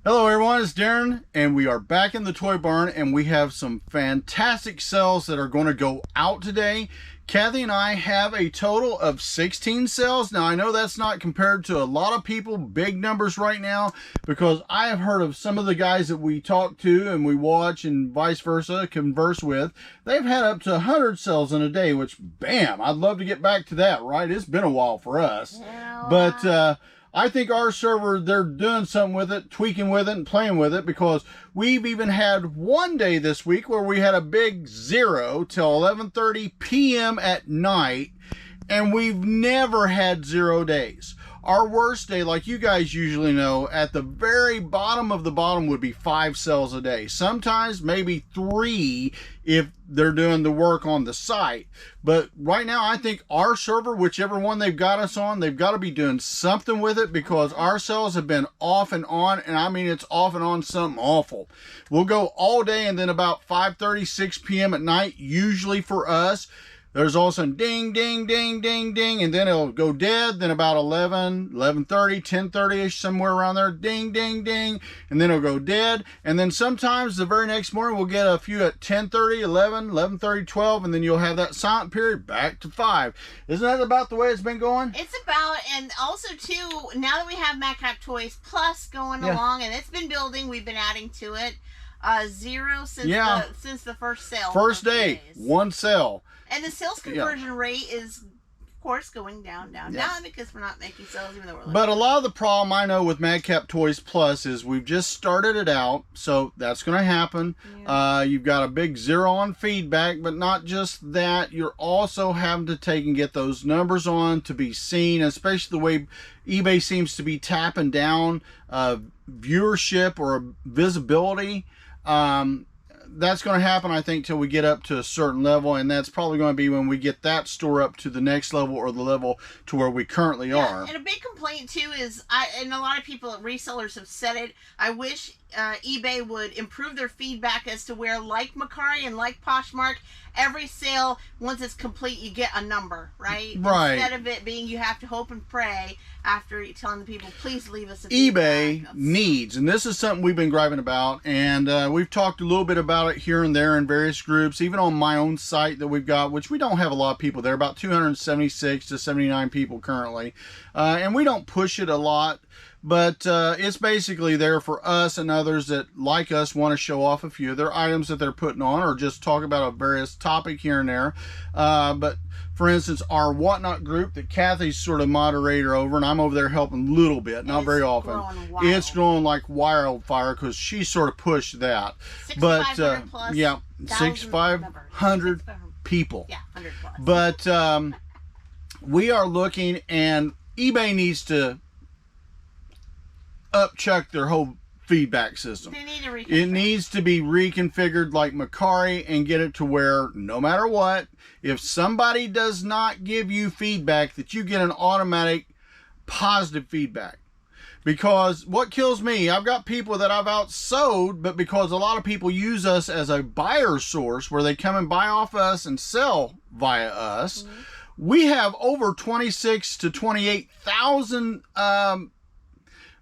Hello everyone, it's Darren, and we are back in the toy barn, and we have some fantastic sales that are going to go out today. Kathy and I have a total of 16 sales. Now I know that's not compared to a lot of people, big numbers right now, because I have heard of some of the guys that we talk to and we watch and vice versa, converse with. They've had up to 100 sales in a day, which bam, I'd love to get back to that, right? It's been a while for us. Yeah. But I think our server, they're doing something with it, tweaking with it, and playing with it, because we've even had one day this week where we had a big 0 till 11:30 p.m. at night, and we've never had 0 days. Our worst day, like you guys usually know, at the very bottom of the bottom would be 5 sales a day. Sometimes maybe 3 if they're doing the work on the site. But right now, I think our server, whichever one they've got us on, they've got to be doing something with it, because our sales have been off and on, and I mean it's off and on something awful. We'll go all day, and then about 5:30, 6 p.m. at night, usually for us, there's also ding, ding, ding, ding, ding, and then it'll go dead. Then about 11, 11:30, 10:30-ish, somewhere around there, ding, ding, ding, and then it'll go dead. And then sometimes the very next morning we'll get a few at 10:30, 11, 11:30, 12, and then you'll have that silent period back to 5. Isn't that about the way it's been going? It's about, and also too, now that we have Madcap Toys Plus going along, and it's been building, we've been adding to it. 0 since the first sale. First day, 1 sale. And the sales conversion rate is, of course, going down, because we're not making sales even though we're. But a lot of the problem I know with Madcap Toys Plus is we've just started it out, so that's going to happen. Yeah. You've got a big 0 on feedback, but not just that. You're also having to take and get those numbers on to be seen, especially the way eBay seems to be tapping down viewership or visibility. That's going to happen, I think, till we get up to a certain level, and that's probably going to be when we get that store up to the next level, or the level to where we currently are. And a big complaint too is, and a lot of people, resellers have said it, I wish eBay would improve their feedback as to where, like Mercari and like Poshmark, every sale, once it's complete, you get a number, right? Right. Instead of it being you have to hope and pray after telling the people, please leave us a eBay feedback. needs, and this is something we've been griping about, and we've talked a little bit about it here and there in various groups, even on my own site that we've got, which we don't have a lot of people there, about 276 to 79 people currently, and we don't push it a lot. But it's basically there for us and others that, like us, want to show off a few of their items that they're putting on, or just talk about a various topic here and there. But for instance, our Whatnot group that Kathy's sort of moderator over, and I'm over there helping a little bit, not very often. It's growing like wildfire, because she sort of pushed that. But plus, yeah, 6,500 people. Yeah, 100 plus. But we are looking, and eBay needs to upchuck their whole feedback system. They need to reconfigure. It needs to be reconfigured like Mercari, and get it to where, no matter what, if somebody does not give you feedback, that you get an automatic positive feedback. Because what kills me, I've got people that I've outsold, but because a lot of people use us as a buyer source, where they come and buy off us and sell via us, we have over 26 to 28,000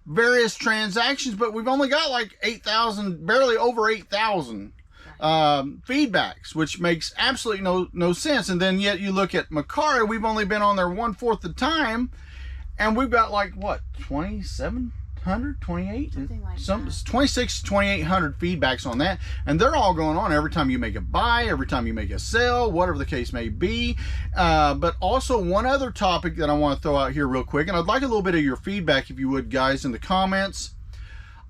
various transactions, but we've only got like 8,000, barely over 8,000 feedbacks, which makes absolutely no sense. And then yet you look at Mercari, we've only been on there 1/4 the time, and we've got like what, 2,700, 28, something like 26 to 2,800 feedbacks on that, and they're all going on every time you make a buy, every time you make a sell, whatever the case may be. But also one other topic that I want to throw out here real quick, and I'd like a little bit of your feedback, if you would, guys, in the comments.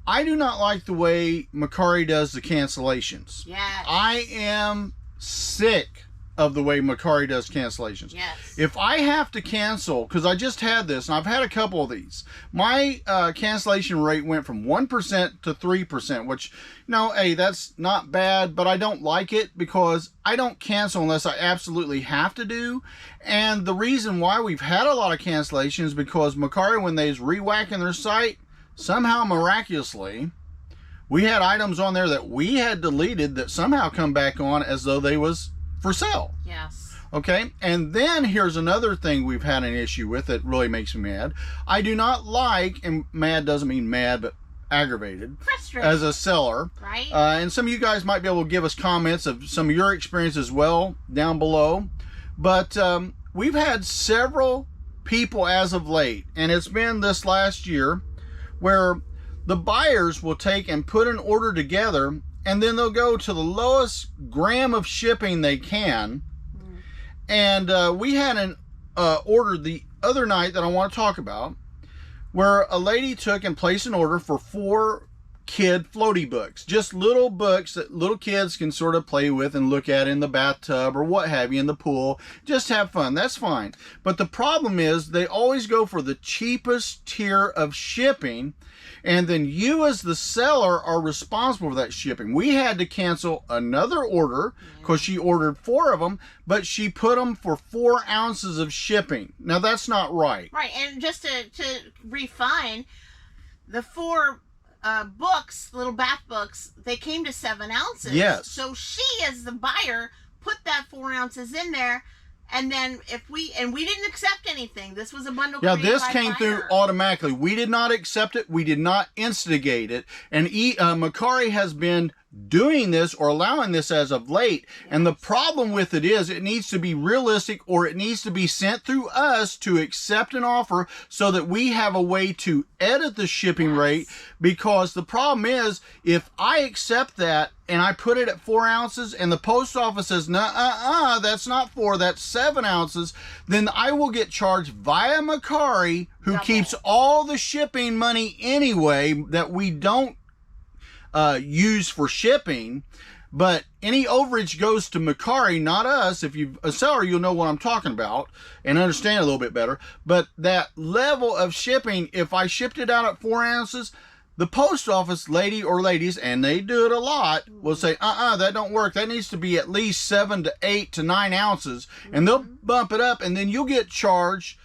I do not like the way Mercari does the cancellations. Yes. I am sick of the way Mercari does cancellations. Yes. If I have to cancel, because I just had this, and I've had a couple of these, my cancellation rate went from 1% to 3%, which, no, hey, that's not bad, but I don't like it, because I don't cancel unless I absolutely have to do. And the reason why we've had a lot of cancellations is because Mercari, when they's re-whacking their site, somehow miraculously, we had items on there that we had deleted that somehow come back on as though they was for sale. Yes. Okay, and then here's another thing we've had an issue with that really makes me mad. I do not like, and mad doesn't mean mad, but aggravated Frustrated. as a seller. Right. And some of you guys might be able to give us comments of some of your experience as well down below. But we've had several people as of late, and it's been this last year, where the buyers will take and put an order together, and then they'll go to the lowest gram of shipping they can. And we had an order the other night that I want to talk about, where a lady took and placed an order for 4 kid floaty books, just little books that little kids can sort of play with and look at in the bathtub or what have you, in the pool, just have fun. That's fine. But the problem is they always go for the cheapest tier of shipping, and then you as the seller are responsible for that shipping. We had to cancel another order because she ordered 4 of them, but she put them for 4 ounces of shipping. Now that's not right. Right, and just to refine, the 4 books, little bath books, they came to 7 ounces. Yes. So she, as the buyer, put that 4 ounces in there, and then we didn't accept anything. This was a bundle. Yeah, created this by came buyer. through automatically. We did not accept it. We did not instigate it. And Mercari has been doing this or allowing this as of late. Yes. And the problem with it is it needs to be realistic, or it needs to be sent through us to accept an offer so that we have a way to edit the shipping rate. Because the problem is, if I accept that and I put it at 4 ounces and the post office says, no, that's not 4, that's 7 ounces, then I will get charged via Mercari, who keeps all the shipping money anyway that we don't use for shipping. But any overage goes to Mercari, not us. If you're a seller, you'll know what I'm talking about and understand a little bit better. But that level of shipping, if I shipped it out at 4 ounces, the post office lady or ladies, and they do it a lot, will say, that don't work. That needs to be at least 7 to 8 to 9 ounces. And they'll bump it up, and then you'll get charged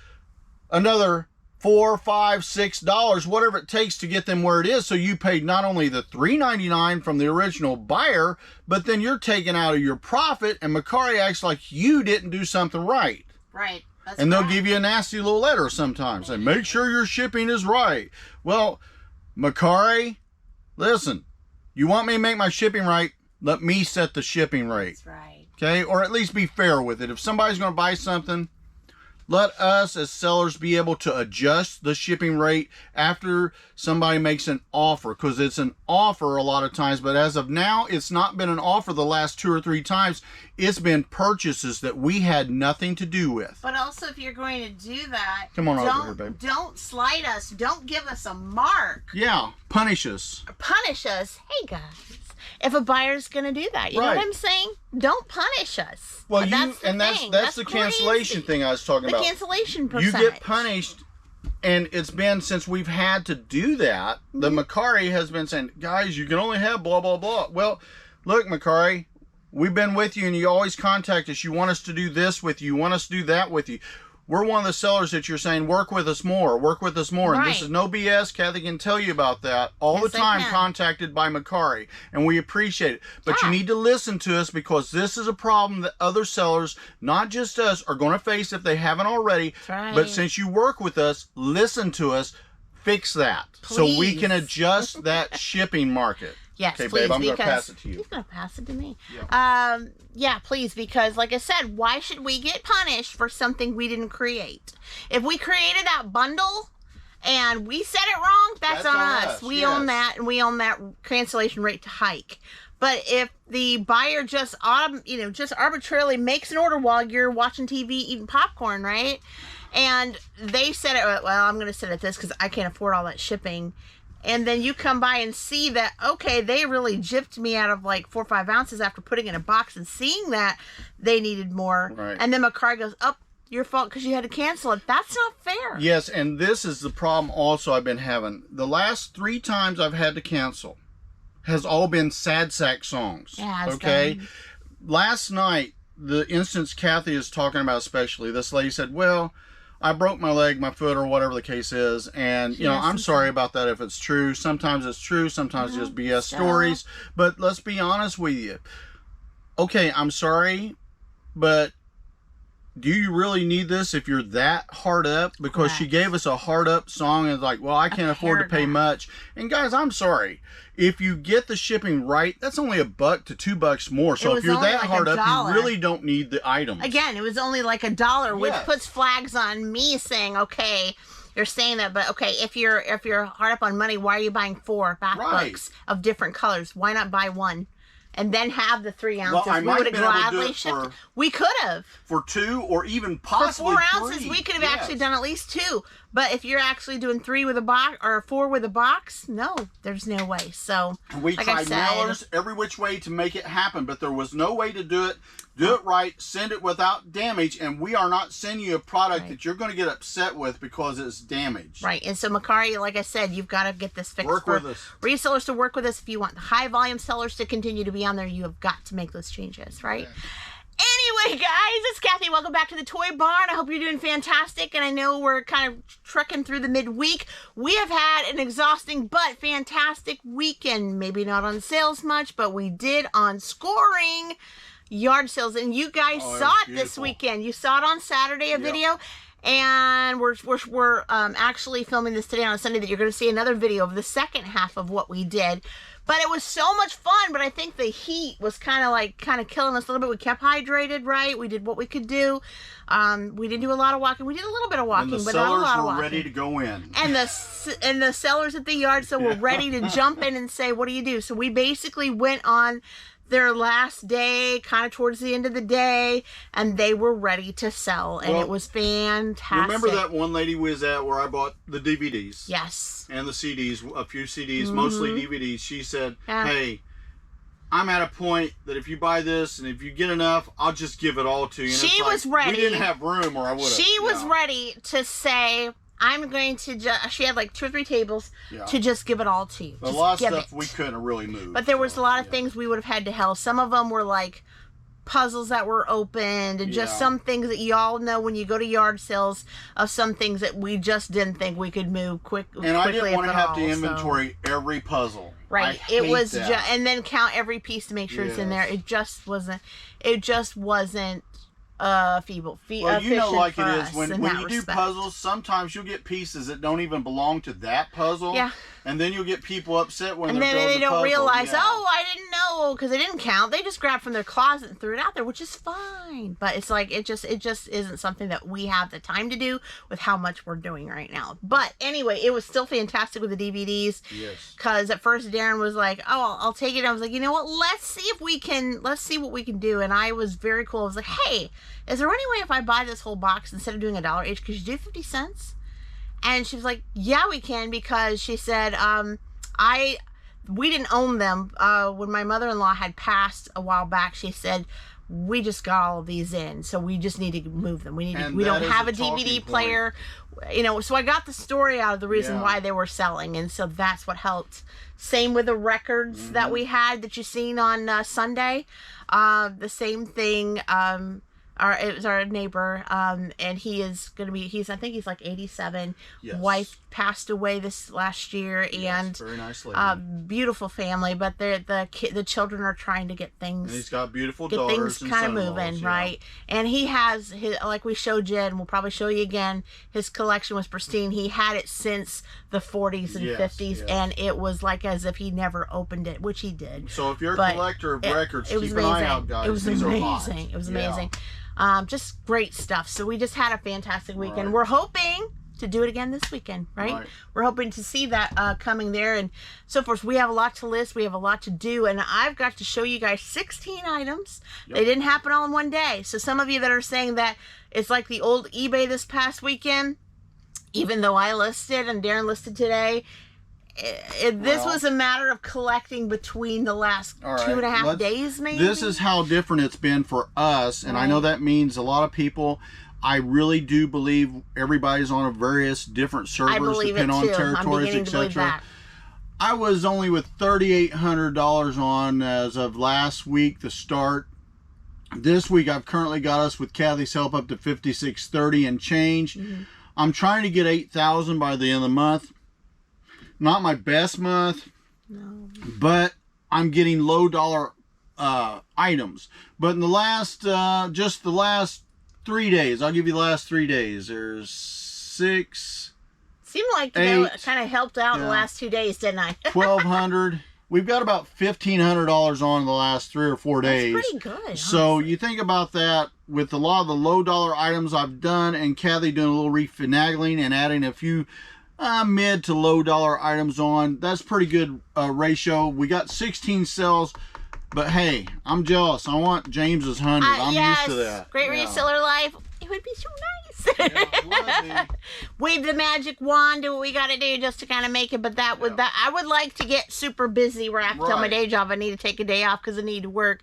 another $4, $5, $6, whatever it takes to get them where it is. So you paid not only the $3.99 from the original buyer, but then you're taking out of your profit, and Mercari acts like you didn't do something right. Right. And they'll give you a nasty little letter sometimes saying, make sure your shipping is right. Well, Mercari, listen, you want me to make my shipping right? Let me set the shipping rate. That's right. Okay? Or at least be fair with it. If somebody's going to buy something, let us as sellers be able to adjust the shipping rate after somebody makes an offer, because it's an offer a lot of times, but as of now, it's not been an offer the last 2 or 3 times. It's been purchases that we had nothing to do with. But also, if you're going to do that, come on over here, babe. Don't slight us. Don't give us a mark. Yeah, punish us. Punish us. Hey, guys. If a buyer's going to do that, you know what I'm saying? Don't punish us. Well, that's the cancellation thing I was talking about. The cancellation percentage. You get punished, and it's been since we've had to do that. The Mercari has been saying, guys, you can only have blah, blah, blah. Well, look, Mercari, we've been with you, and you always contact us. You want us to do this with you. You want us to do that with you. We're one of the sellers that you're saying, work with us more, work with us more. And this is no BS. Kathy can tell you about that all the time, contacted by Mercari. And we appreciate it. But you need to listen to us, because this is a problem that other sellers, not just us, are going to face if they haven't already. But since you work with us, listen to us, fix that. Please. So we can adjust that shipping market. Yes, okay, please, babe, I'm going to pass it to you. He's going to pass it to me. Yeah. Yeah, please, because like I said, why should we get punished for something we didn't create? If we created that bundle and we said it wrong, that's on us. We own that, and we own that cancellation rate to hike. But if the buyer just arbitrarily makes an order while you're watching TV, eating popcorn, right? And they said it, well, I'm going to set it this because I can't afford all that shipping. And then you come by and see that, okay, they really gypped me out of like 4 or 5 ounces after putting it in a box and seeing that they needed more. Right. And then Mercari goes, your fault because you had to cancel it. That's not fair. Yes, and this is the problem also I've been having. The last 3 times I've had to cancel has all been sad sack songs. Yeah, okay? Last night, the instance Kathy is talking about especially, this lady said, well, I broke my leg, my foot, or whatever the case is, and you know, I'm sorry about that if it's true. Sometimes it's true, sometimes it's just BS stories. But let's be honest with you. Okay, I'm sorry, but do you really need this if you're that hard up? Because she gave us a hard up song and like, well, I can't afford to pay much. And guys, I'm sorry. If you get the shipping right, that's only $1 to $2 more. So if you're that hard up, you really don't need the items. Again, it was only like $1, which puts flags on me saying, okay, you're saying that, but okay, if you're hard up on money, why are you buying 4 bath books of different colors? Why not buy 1? And then have the 3 ounces. Well, we would have gladly shipped it. We could have. For 2 or even possibly for 4 ounces, we could have actually done at least 2. But if you're actually doing 3 with a box or 4 with a box, no, there's no way. So we tried mailers every which way to make it happen, but there was no way to do it. Do it right, send it without damage, and we are not sending you a product that you're going to get upset with because it's damaged. Right, and so Mercari, like I said, you've got to get this fixed. Work with us. Resellers to work with us. If you want the high volume sellers to continue to be on there, you have got to make those changes, right? Yeah. Anyway, guys, it's Kathy. Welcome back to the Toy Barn. I hope you're doing fantastic, and I know we're kind of trekking through the midweek. We have had an exhausting but fantastic weekend. Maybe not on sales much, but we did on scoring yard sales, and you guys saw it this weekend. You saw it on Saturday, a video, and we're actually filming this today on a Sunday that you're going to see another video of the second half of what we did. But it was so much fun, but I think the heat was kind of killing us a little bit. We kept hydrated, right? We did what we could do. We didn't do a lot of walking. We did a little bit of walking, but not a lot of walking. Were ready to go in. And the sellers at the yard sale were ready to jump in and say, what do you do? So we basically went on their last day, kind of towards the end of the day, and they were ready to sell, and it was fantastic. Remember that one lady we was at where I bought the DVDs? Yes. And the CDs, a few CDs, mostly DVDs. She said, hey, I'm at a point that if you buy this and if you get enough, I'll just give it all to you. And she was ready. We didn't have room, or I would have. She was ready to say, I'm going to just, she had like 2 or 3 tables to just give it all to you. A lot of stuff we couldn't really move. But there was a lot of things we would have had to help. Some of them were like puzzles that were opened, and just some things that you all know when you go to yard sales of some things that we just didn't think we could move quickly. And I didn't want to have to inventory every puzzle. Right. It was just, and then count every piece to make sure it's in there. It just wasn't feeble. Well, you know, like it is when you do puzzles, sometimes you'll get pieces that don't even belong to that puzzle. Yeah. And then you'll get people upset when they're building the puzzle. And then they don't realize, oh, I didn't know, because they didn't count. They just grabbed from their closet and threw it out there, which is fine. But it's like, it just isn't something that we have the time to do with how much we're doing right now. But anyway, it was still fantastic with the DVDs. Yes. Because at first Daren was like, oh, I'll take it. I was like, you know what? Let's see what we can do. And I was very cool. I was like, hey, is there any way if I buy this whole box instead of doing $1 each, could you do 50 cents? And she was like, yeah, we can, because she said, we didn't own them. When my mother-in-law had passed a while back, she said, we just got all of these in, so we just need to move them. We don't have a DVD player, you know. So I got the story out of the reason why they were selling, and so that's what helped. Same with the records that we had that you seen on Sunday. The same thing. It was our neighbor, and he is going to be, I think he's like 87. Yes. Wife passed away this last year, and very nice lady. Beautiful family, but the children are trying to get things. And he's got beautiful daughters things kind of moving, right? And he has his, like we showed you, and we'll probably show you again. His collection was pristine. He had it since the 40s and 50s, and it was like as if he never opened it, which he did. So if you're a collector of records, keep an eye out, guys. It was amazing. It was amazing. Just great stuff. So we just had a fantastic weekend. Right. We're hoping to do it again this weekend, right? We're hoping to see that coming there and so forth. We have a lot to list. We have a lot to do. And I've got to show you guys 16 items. Yep. They didn't happen all in one day. So some of you that are saying that it's like the old eBay this past weekend, even though I listed and Daren listed today, this was a matter of collecting between the last 2.5 days, maybe. This is how different it's been for us, and I know that means a lot of people. I really do believe everybody's on a various different servers, depending on territories, etc. I was only with $3,800 on as of last week, the start. This week, I've currently got us with Kathy's help up to $5,630 and change. I'm trying to get $8,000 by the end of the month. Not my best month, but I'm getting low dollar items. But in the last, just the last 3 days. I'll give you the last 3 days. There's 6. Seemed like Eight, kind of helped out the last 2 days, didn't I? 1,200. We've got about $1,500 on the last 3 or 4 days. That's pretty good. So honestly. you think about that with a lot of the low dollar items I've done, and Kathy doing a little refinagling and adding a few mid to low dollar items on. That's pretty good ratio. We got 16 sales, but hey, I'm jealous. I want James's 100. I'm used to that. Great reseller life. It would be so nice. Yeah, it would be. Wave the magic wand, do what we got to do just to kind of make it. But that I would like to get super busy where I have to tell my day job I need to take a day off because I need to work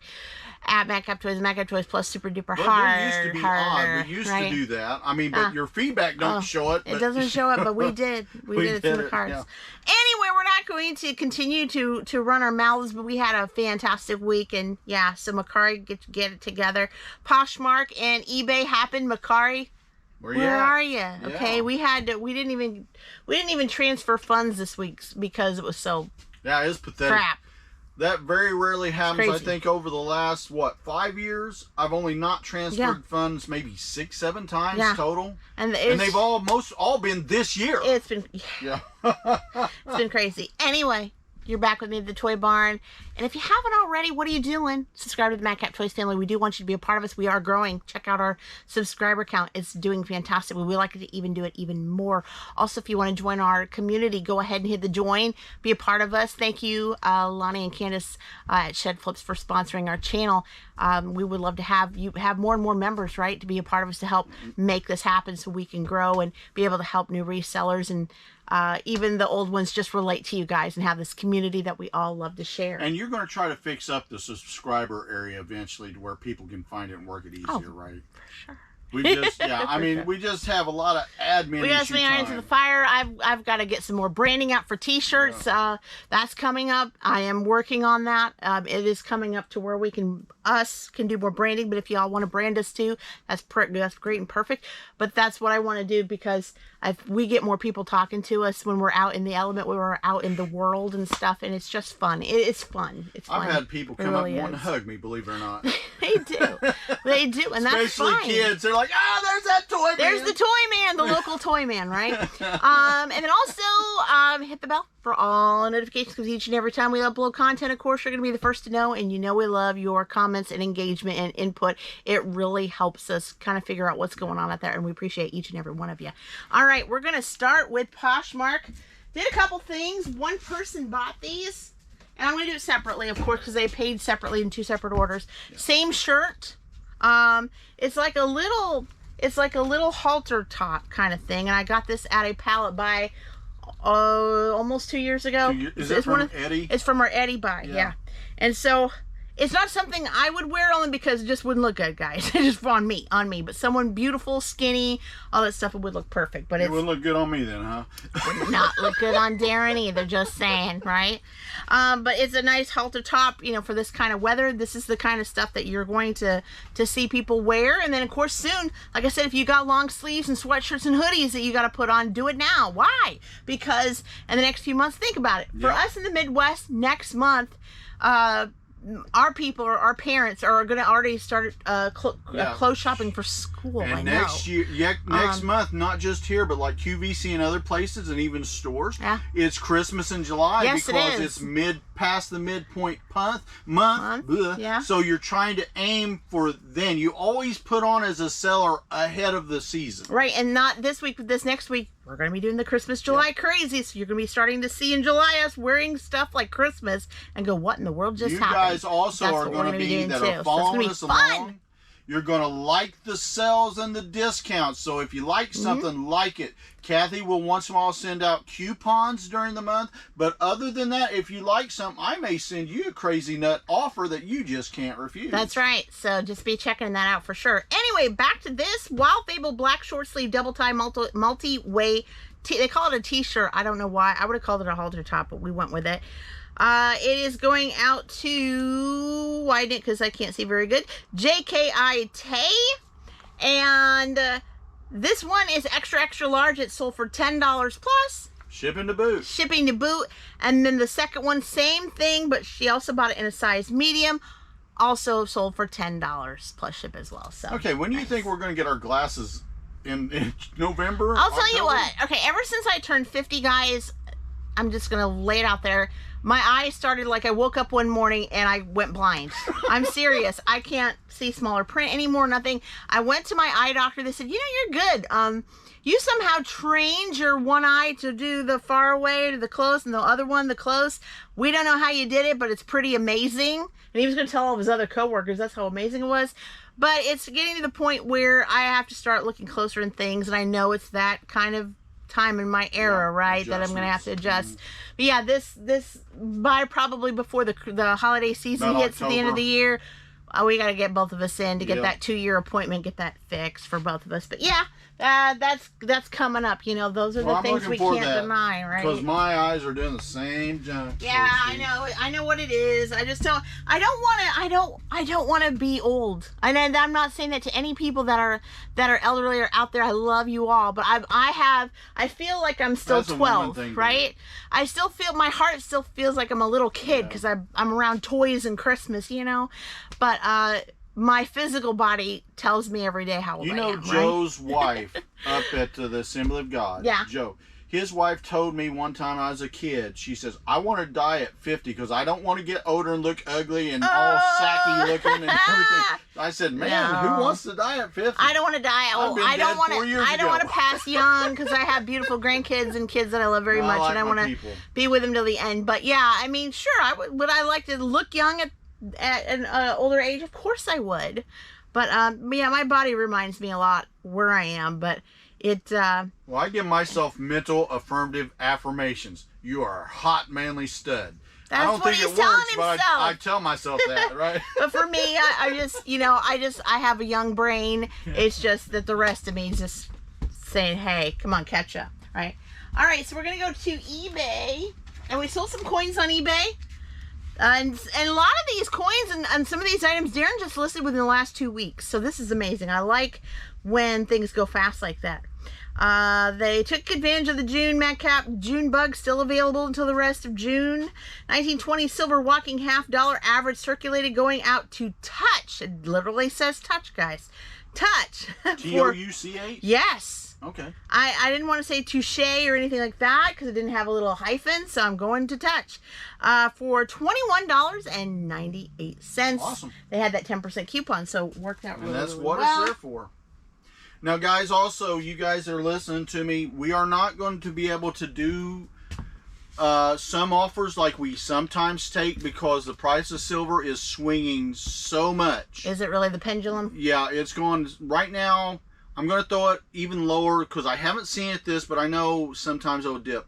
at Madcap Toys, Madcap Toys Plus super duper hard. It used to be odd. We used to do that. I mean, but your feedback don't show it. It doesn't show it, but we did. We did it to the cards. Yeah. Anyway, we're not going to continue to run our mouths, but we had a fantastic week, and yeah, so Mercari get it together. Poshmark and eBay happened. Mercari, where are you? Okay, we didn't even transfer funds this week because it was so it's pathetic. crap. That very rarely happens. I think over the last 5 years, I've only not transferred funds maybe 6-7 times total, and they've all been this year. It's been it's been crazy. Anyway, you're back with me at the Toy Barn. And if you haven't already, what are you doing? Subscribe to the Madcap Toys family. We do want you to be a part of us. We are growing. Check out our subscriber count. It's doing fantastic. We would like to even do it even more. Also, if you want to join our community, go ahead and hit the join. Be a part of us. Thank you, Lonnie and Candace at Shed Flips for sponsoring our channel. We would love to have you have more and more members, right, to be a part of us to help make this happen so we can grow and be able to help new resellers and even the old ones just relate to you guys and have this community that we all love to share. And you're going to try to fix up the subscriber area eventually to where people can find it and work it easier, right? For sure. We just, we just have a lot of admin. We got some irons in the fire. I've got to get some more branding out for T-shirts. That's coming up. I am working on that. It is coming up to where we can do more branding. But if y'all want to brand us too, that's great and perfect. But that's what I want to do because we get more people talking to us when we're out in the element, when we're out in the world and stuff, and it's just fun. It's fun. It's fun. I've had people come up and want to hug me, believe it or not. They do. They do, and that's fine. Especially kids. They're like, there's that toy man. There's the toy man, the local toy man, right? And then also hit the bell for all notifications because each and every time we upload content, of course, you're going to be the first to know. And you know we love your comments and engagement and input. It really helps us kind of figure out what's going on out there, and we appreciate each and every one of you. All right, we're going to start with Poshmark. Did a couple things. One person bought these, and I'm going to do it separately, of course, because they paid separately in 2 separate orders. Yeah. Same shirt. It's like a little halter top kind of thing, and I got this at a pallet buy almost 2 years ago. Is it from Eddie? It's from our Eddie buy, yeah. And so it's not something I would wear only because it just wouldn't look good, guys. It's just on me. But someone beautiful, skinny, all that stuff, it would look perfect. But it wouldn't look good on me then, huh? Would not look good on Daren either, just saying, right? But it's a nice halter top, for this kind of weather. This is the kind of stuff that you're going to see people wear. And then, of course, soon, like I said, if you got long sleeves and sweatshirts and hoodies that you got to put on, do it now. Why? Because in the next few months, think about it. For us in the Midwest, next month, our people or our parents are going to already start clothes shopping for school. And next month, not just here, but like QVC and other places and even stores, it's Christmas in July because it's past the midpoint month. Yeah. So you're trying to aim for then. You always put on as a seller ahead of the season. Right, and not this week, but this next week. We're going to be doing the Christmas July crazy, so you're going to be starting to see in July us wearing stuff like Christmas and go, what in the world just happened? You guys also are going to be that are following us along. You're going to like the sales and the discounts. So if you like something, like it. Kathy will once in a while send out coupons during the month. But other than that, if you like something, I may send you a crazy nut offer that you just can't refuse. That's right. So just be checking that out for sure. Anyway, back to this. Wild Fable black short sleeve double tie multi-way. They call it a t-shirt. I don't know why. I would have called it a halter top, but we went with it. It is going out to, widen it because I can't see very good, JKI Tay. And this one is extra, extra large. It's sold for $10 plus. Shipping to boot. Shipping to boot. And then the second one, same thing, but she also bought it in a size medium. also sold for $10 plus ship as well. So okay, when do you think we're going to get our glasses in November? I'll tell October? you what. Okay, ever since I turned 50, guys, I'm just going to lay it out there. My eyes started like I woke up one morning and I went blind. I'm serious. I can't see smaller print anymore, nothing. I went to my eye doctor. They said, you know, you're good. You somehow trained your one eye to do the far away to the close and the other one the close. We don't know how you did it, but it's pretty amazing. And he was going to tell all of his other coworkers that's how amazing it was. But it's getting to the point where I have to start looking closer in things, and I know it's that kind of time in my era, right, that I'm going to have to adjust. But yeah, this by probably before the holiday season About hits at the end of the year, we got to get both of us in to get Yep. that 2-year appointment, get that fixed for both of us. But yeah, that's coming up. You know, those are the I'm things looking we for can't that, deny, right? Because my eyes are doing the same junk. Yeah, I know what it is. I just don't. I don't want to be old. And I'm not saying that to any people that are elderly or out there. I love you all, but I feel like I'm still That's a woman 12, thing, right? I still feel, my heart still feels like I'm a little kid because I'm around toys and Christmas, you know. But my physical body tells me every day how old I am. You know Joe's wife up at the Assembly of God. Yeah. Joe. His wife told me one time I was a kid, she says, I want to die at 50 because I don't want to get older and look ugly and all sacky looking and everything. I said, man, who wants to die at 50? I don't want to die. I don't want 4 to. years I don't ago. want to pass young because I have beautiful grandkids and kids that I love very much, like and I my want to people. be with them till the end. But yeah, I mean, sure, would I like to look young at an older age? Of course I would. But yeah, my body reminds me a lot where I am. But it. Well, I give myself mental affirmative affirmations. You are a hot, manly stud. That's I don't what think he's it telling works, but himself. I tell myself that, right? But for me, I just, you know, I have a young brain. It's just that the rest of me is just saying, hey, come on, catch up, right? All right, so we're going to go to eBay. And we sold some coins on eBay. And a lot of these coins and some of these items, Daren just listed within the last 2 weeks. So this is amazing. I like when things go fast like that. They took advantage of the June Madcap June bug, still available until the rest of June. 1920 silver walking $50 average circulated, going out to Touch. It literally says Touch, guys. Touch. Touch? Yes. Okay. I didn't want to say touche or anything like that because it didn't have a little hyphen, so I'm going to Touch. For $21.98. Awesome. They had that 10% coupon, so it worked out really, And that's really what well. it's there for. Now, guys, also, you guys that are listening to me, we are not going to be able to do some offers like we sometimes take because the price of silver is swinging so much. Is it really the pendulum? Yeah, it's going right now. I'm going to throw it even lower because I haven't seen it this, but I know sometimes it'll dip.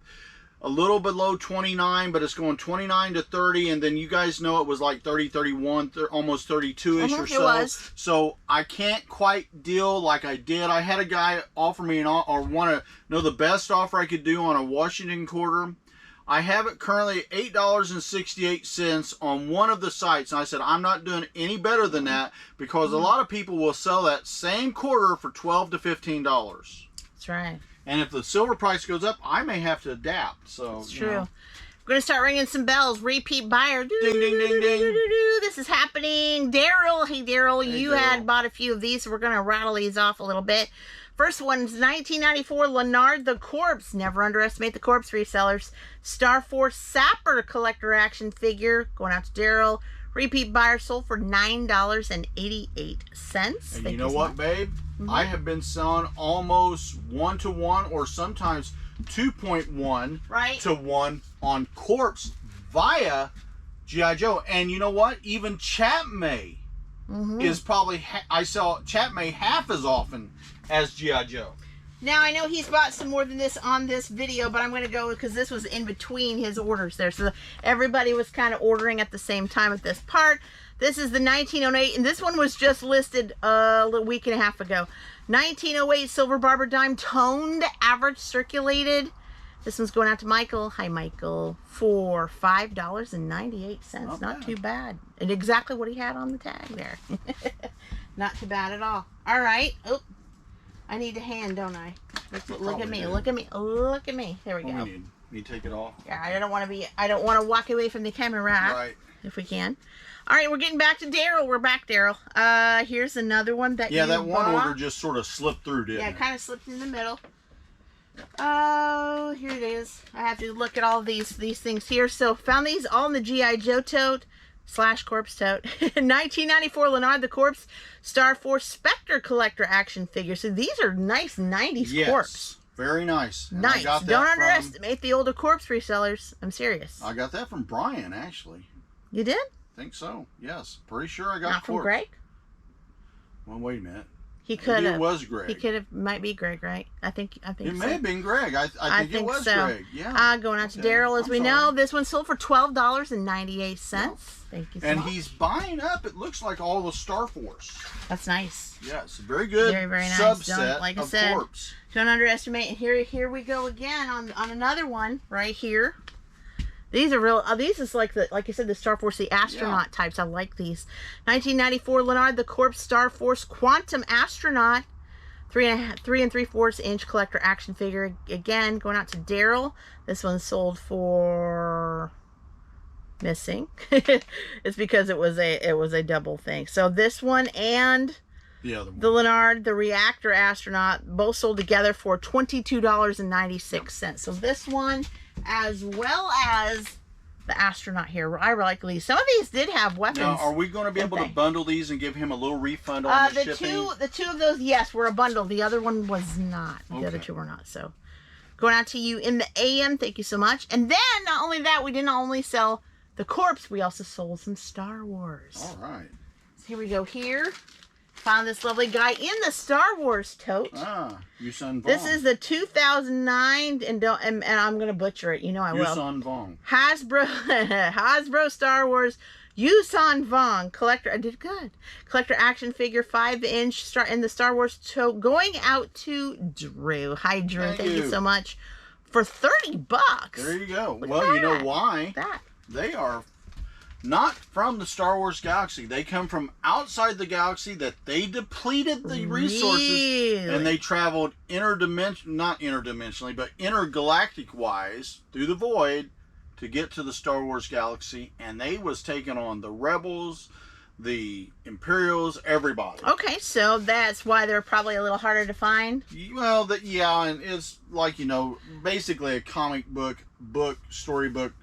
A little below 29, but it's going 29 to 30, and then you guys know it was like 30, 31, almost 32-ish or so. It was. So I can't quite deal like I did. I had a guy offer me or want to know the best offer I could do on a Washington quarter. I have it currently at $8.68 on one of the sites. And I said, I'm not doing any better than that because a lot of people will sell that same quarter for $12 to $15. That's right. And if the silver price goes up, I may have to adapt. So It's you true. know. We're going to start ringing some bells. Repeat buyer. Ding, ding, ding, ding. This is happening. Daryl. Hey, Daryl. Hey, you Daryl. had bought a few of these, so we're going to rattle these off a little bit. First one's 1994 Leonard the Corpse. Never underestimate the corpse resellers. Star Force Sapper collector action figure. Going out to Daryl. Repeat buyer sold for $9.88. And you know what, babe? I have been selling almost 1-to-1 or sometimes 2.1 Right. to 1 on corpse via G.I. Joe. And you know what? Even Chapmay is probably, I sell Chapmay half as often as G.I. Joe. Now, I know he's bought some more than this on this video, but I'm going to go because this was in between his orders there. So everybody was kind of ordering at the same time at this part. This is the 1908, and this one was just listed a little week and a half ago. 1908 Silver Barber Dime toned average circulated. This one's going out to Michael. Hi, Michael. For $5.98. Not too bad. And exactly what he had on the tag there. Not too bad at all. All right. Oh, I need a hand, don't I? Look at me. do. Look at me. Look at me. There we go. We need to take it off. Yeah, I don't want to walk away from the camera. Right. if we can. All right, we're getting back to Daryl. We're back, Daryl. Here's another one that yeah, you that one bought. order just sort of slipped through, didn't Yeah, it? kind of slipped in the middle. Oh, here it is. I have to look at all these things here. So found these all in the G.I. Joe tote / corpse tote. 1994 Leonard the Corpse Star Force Spectre collector action figure. So these are nice 90s corpse. Very nice. And Nice. I got that Don't from, underestimate the older corpse resellers. I'm serious. I got that from Brian, actually. You did? Think so. Yes. Pretty sure I got Not from corpse. Greg? Well, wait a minute. He could Maybe have. it was Greg. He could have. Might be Greg, right? I think It so. may have been Greg. I think it was so. Greg. Yeah. Going out to Okay. Daryl, as I'm we sorry. know, this one sold for $12.98. Thank you so And much. he's buying up, it looks like, all the Star Force. That's nice. Yes, very good. Very, very nice. Subset Like I of said, corpse. Don't underestimate. And here we go again on another one right here. These are real. These is like I said, the Star Force, the astronaut types. I like these. 1994 Leonard the Corpse Star Force Quantum Astronaut, 3 3¾ inch collector action figure. Again, going out to Daryl. This one sold for missing. It's because it was a double thing. So this one and The other one. the Leonard, the Reactor Astronaut, both sold together for $22.96. So this one, as well as the astronaut here, I like these. Some of these did have weapons. Now, are we going to be able to bundle these and give him a little refund on the shipping? The two of those, yes, were a bundle. The other one was not. The other Okay. two were not. So going out to you in the AM, thank you so much. And then not only that, we didn't only sell the corpse, we also sold some Star Wars. All right. So here we go here. Found this lovely guy in the Star Wars tote. Yusun Vong. This is the 2009, and I'm gonna butcher it. You know I will. Yusun Vong. Hasbro Star Wars Yusan Vong collector. I did good. Collector action figure, 5-inch in the Star Wars tote. Going out to Drew. Hi Drew. Thank you so much for $30. There you go. Look Well, at you know that. why? That. They are not from the Star Wars galaxy. They come from outside the galaxy that they depleted the resources Really? and they traveled not interdimensionally, but intergalactic wise through the void to get to the Star Wars galaxy, and they was taking on the Rebels, the Imperials, everybody. Okay, so that's why they're probably a little harder to find. Well, and it's like, basically a comic book, storybook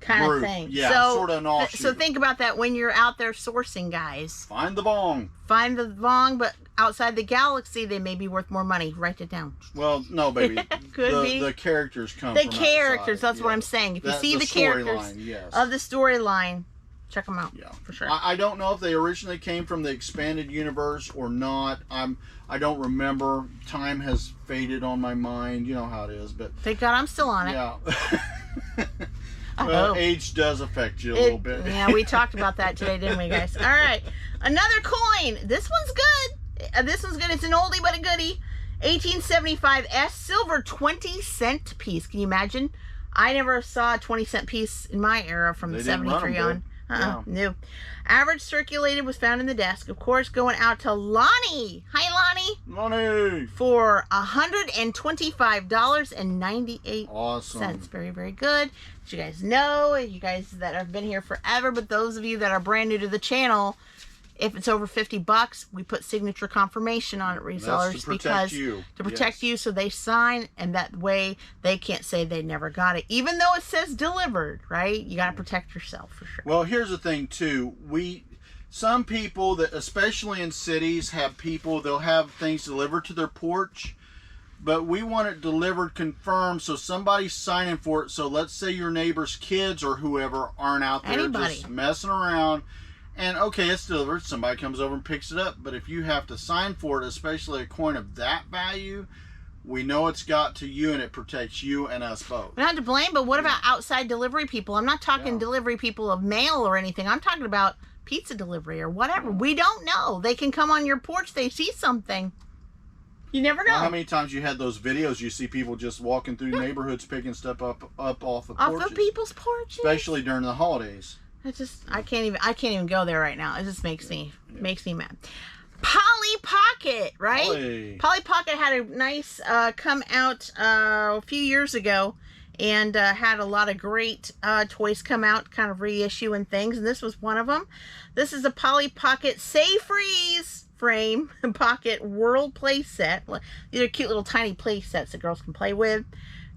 Kind group. of thing. Yeah, so, sort of an offshoot. So think about that when you're out there sourcing, guys. Find the Vong. Find the Vong, but outside the galaxy, they may be worth more money. Write it down. Well, no, baby. Could be. The characters come The from characters, outside. that's what I'm saying. If you see the storyline, characters yes. of the storyline, check them out. Yeah, for sure. I don't know if they originally came from the expanded universe or not. I don't remember. Time has faded on my mind. You know how it is, but Thank God I'm still on it. yeah. I Well, hope. age does affect you a little bit. Yeah, we talked about that today, didn't we, guys? All right, another coin. This one's good. This one's good. It's an oldie but a goodie. 1875 S silver 20-cent piece. Can you imagine? I never saw a 20-cent piece in my era from They didn't 73 run 'em, on. Yeah. No. Average circulated was found in the desk. Of course, going out to Lonnie. Hi, Lonnie. Money. For $125.98. Awesome. Very, very good. As you guys know, you guys that have been here forever, but those of you that are brand new to the channel, if it's over $50, we put signature confirmation on it, resellers, That's to protect you. to protect Yes. you, so they sign, and that way they can't say they never got it, even though it says delivered. Right? You got to protect yourself for sure. Well, here's the thing too. Some people that, especially in cities, they'll have things delivered to their porch, but we want it delivered confirmed, so somebody's signing for it. So let's say your neighbor's kids or whoever aren't out there just messing around, and okay, it's delivered. Somebody comes over and picks it up, but if you have to sign for it, especially a coin of that value, we know it's got to you, and it protects you and us both. We're not to blame, but what about outside delivery people? I'm not talking delivery people of mail or anything. I'm talking about pizza delivery or whatever. We don't know. They can come on your porch. They see something. You never know. Well, how many times you had those videos you see people just walking through neighborhoods picking stuff up off of porches, off of people's porches, especially during the holidays. I can't even go there right now. It just makes me mad. Polly Pocket, right? Polly. Polly Pocket had a nice come out a few years ago, and had a lot of great toys come out, kind of reissue and things, and this was one of them. This is a Polly Pocket Say Freeze frame pocket world play set. These are cute little tiny play sets that girls can play with.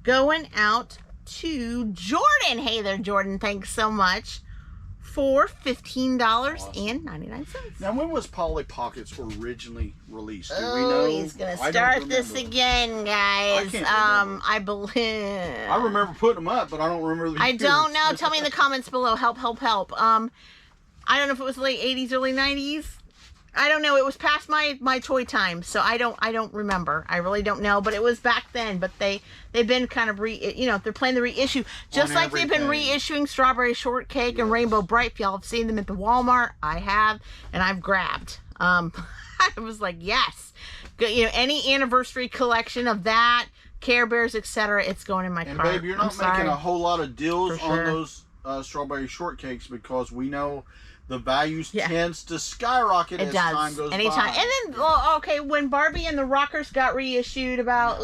Going out to Jordan. Hey there, Jordan. Thanks so much. For $15.99. Now, when was Polly Pockets originally released? Do we Oh, know? he's gonna start this again, guys. I believe. I remember putting them up, but I don't remember the I years. don't know. Tell me in the comments below. Help, help, help. I don't know if it was late 80s, early 90s. I don't know. It was past my toy time, so I don't remember. I really don't know, but it was back then. But they've been kind of they're playing the reissue, just like they've been reissuing Strawberry Shortcake and Rainbow Bright. If y'all have seen them at the Walmart, I have, and I've grabbed. I was like, yes, any anniversary collection of that, Care Bears, etc. It's going in my cart. And babe, you're not making a whole lot of deals on those Strawberry Shortcakes, because we know the values tends to skyrocket as time goes by. And then, okay, when Barbie and the Rockers got reissued about,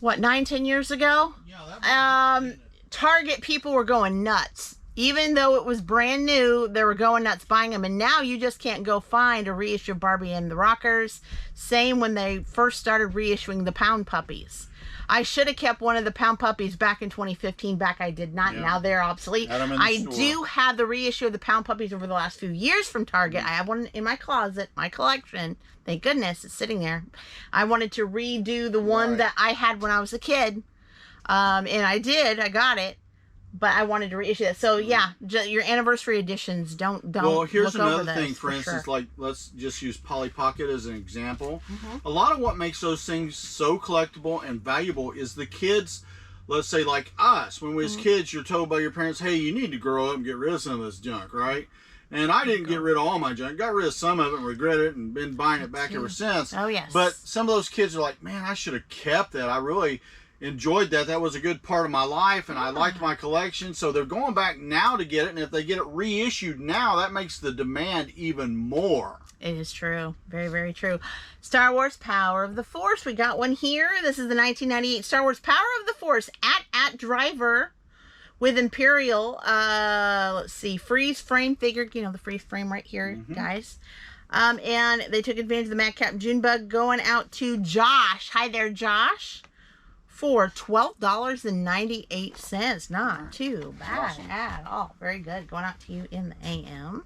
9-10 years ago? Yeah, Target people were going nuts. Even though it was brand new, they were going nuts buying them. And now you just can't go find a reissue of Barbie and the Rockers. Same when they first started reissuing the Pound Puppies. I should have kept one of the Pound Puppies back in 2015. I did not. Now they're obsolete. I do have the reissue of the Pound Puppies over the last few years from Target. I have one in my closet, my collection. Thank goodness it's sitting there. I wanted to redo the one that I had when I was a kid. And I did. I got it. But I wanted to reissue that. So yeah, your anniversary editions don't. Well, here's another thing. For instance, like let's just use Polly Pocket as an example. A lot of what makes those things so collectible and valuable is the kids. Let's say like us, when we was kids, you're told by your parents, "Hey, you need to grow up and get rid of some of this junk," right? And I didn't get rid of all my junk. Got rid of some of it and regret it, and been buying it back ever since. Oh yes. But some of those kids are like, "Man, I should have kept that. I really enjoyed that. That was a good part of my life, and I liked my collection." So they're going back now to get it, and if they get it reissued now, that makes the demand even more. It is true. Very, very true. Star Wars Power of the Force. We got one here. This is the 1998 Star Wars Power of the Force at Driver with Imperial. Let's see, freeze frame figure. The freeze frame right here, guys. And they took advantage of the Madcap Junebug. Going out to Josh. Hi there, Josh. For $12.98. Not too bad at all. Very good. Going out to you in the AM.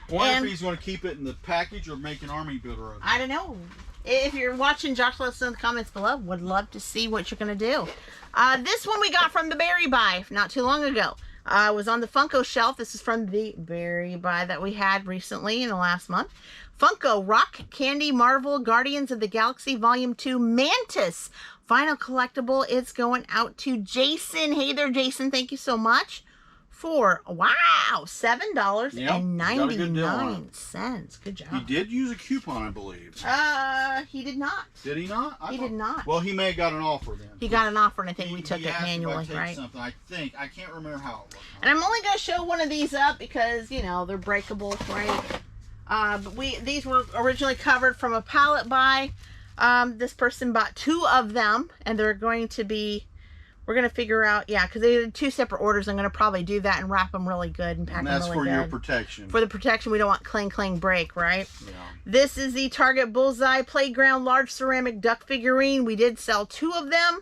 I wonder if he's going to keep it in the package or make an army builder of it. I don't know. If you're watching, Josh, let us know in the comments below. Would love to see what you're going to do. This one we got from the Berry Buy not too long ago. It was on the Funko shelf. This is from the Berry Buy that we had recently in the last month. Funko Rock Candy Marvel Guardians of the Galaxy Volume 2 Mantis. Final collectible. It's going out to Jason. Hey there, Jason. Thank you so much. For, wow, $7.99. Good job. He did use a coupon, I believe. He did not. Did he not? He did not. Well, he may have got an offer then. He got an offer, and I think we took it manually, right? Something. I can't remember how it was. And I'm only going to show one of these up because, they're breakable, right? But these were originally covered from a pallet buy. This person bought 2 of them, and they're going to be, we're going to figure out, because they did 2 separate orders. I'm going to probably do that and wrap them really good and pack them really good. And that's for your protection. For the protection, we don't want clang, clang, break, right? Yeah. This is the Target Bullseye Playground Large Ceramic Duck Figurine. We did sell 2 of them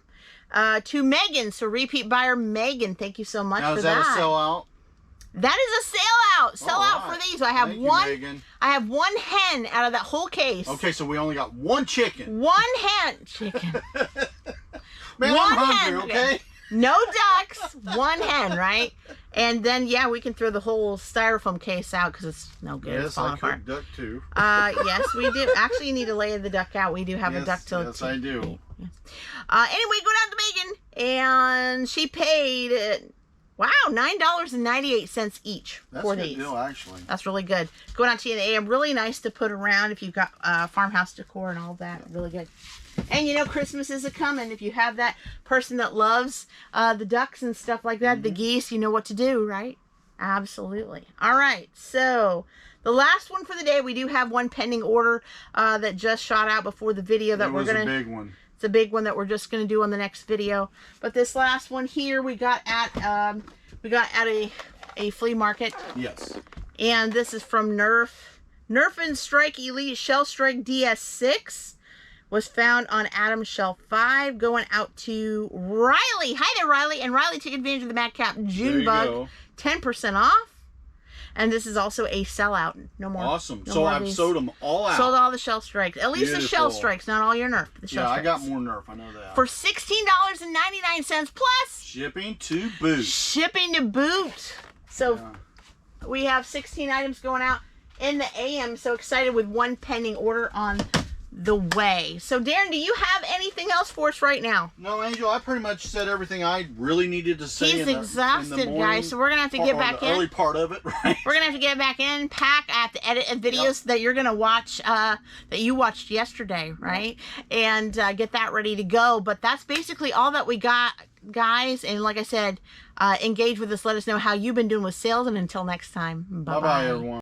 to Megan. So repeat buyer Megan, thank you so much for that. Now, is that a sellout? That is a sell out for these. I have Megan. I have 1 hen out of that whole case. Okay, so we only got 1 chicken. 1 hen chicken. Man, I'm hungry, okay? No ducks, 1 hen, right? And then we can throw the whole styrofoam case out because it's no good. Yes, it's falling apart. Duck too. Yes, we do. Actually, you need to lay the duck out. We do have a duck till. Yes, I do. Yes. Anyway, go down to Megan, and she paid. Wow, $9.98 each for these. That's a good deal, actually. That's really good. Going out to you in the AM, really nice to put around if you've got farmhouse decor and all that. Really good. And Christmas is a-coming. If you have that person that loves the ducks and stuff like that, the geese, you know what to do, right? Absolutely. All right, so the last one for the day, we do have one pending order that just shot out before the video that we're going to... It was a big one. It's a big one that we're just going to do on the next video. But this last one here we got at a flea market. Yes. And this is from Nerf. Nerf and Strike Elite Shell Strike DS6 was found on Adam's Shelf 5, going out to Riley. Hi there, Riley. And Riley took advantage of the Madcap June bug. 10% off. And this is also a sellout. No more. Awesome. No so more I've sold them all out. Sold all the Shell Strikes. At least the Shell Strikes, not all your Nerf. The Shell Strikes. I got more Nerf. I know that. For $16.99 plus shipping to boot. Shipping to boot. So we have 16 items going out in the AM. So excited with one pending order on the way. So Daren, do you have anything else for us right now? No, Angel, I pretty much said everything I really needed to say. He's exhausted, guys, so we're gonna have to get back in. Early part of it, right? We're gonna have to get back in, pack. I have to edit videos that you're gonna watch, that you watched yesterday, right? And get that ready to go. But that's basically all that we got, guys. And like I said, engage with us. Let us know how you've been doing with sales. And until next time, bye-bye, everyone.